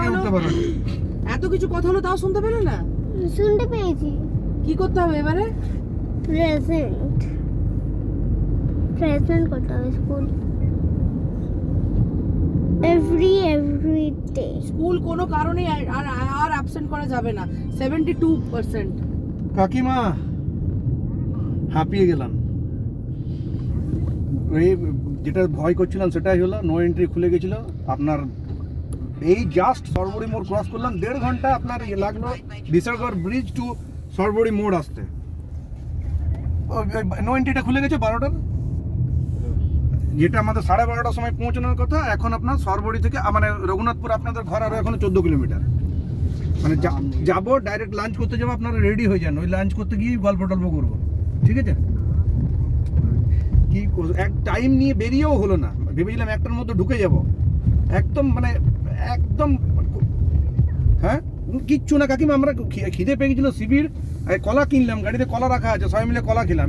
থেকে উঠতে পারো। এত কিছু কথা হলো তাও শুনতে পেলে না? শুনতে পেয়েছি। কি করতে হবে এবারে? প্রেজেন্ট করতে হবে স্কুল এভরি ডে। স্কুল কোনো কারণে আর অ্যাবসেন্ট করা যাবে না। 72%। কাকিমা হাঁপিয়ে গেলাম। এই যেটা ভয় করছিলাম সেটাই হলো, নো এন্ট্রি খুলে গেছিল। আপনার এই জাস্ট সরবরি মোড় ক্রস করলাম, 1.5 ঘন্টা আপনার লাগলো বিশালগড় ব্রিজ টু সরবরি মোড় আসতে। নো এন্ট্রিটা খুলে গেছে 12টার, যেটা আমাদের 12:30টার সময় পৌঁছানোর কথা। এখন আপনার সরবরি থেকে মানে রঘুনাথপুর আপনাদের ঘর আরও এখনো 14 কিলোমিটার। মানে যাবো ডাইরেক্ট লাঞ্চ করতে যাবো, আপনারা রেডি হয়ে যান। ওই লাঞ্চ করতে গিয়ে গল্প টল্প করবো, ঠিক আছে? কি এক টাইম নিয়ে বেরিয়েও হলো না, ভেবেছিলাম 1টার মধ্যে ঢুকে যাব। একদম মানে একদম হ্যাঁ কিচ্ছু না কাকিমা। আমরা খিদে পেয়ে গেছিল শিবির, কলা কিনলাম, গাড়িতে কলা রাখা আছে, সবাই মিলে কলা খেলাম।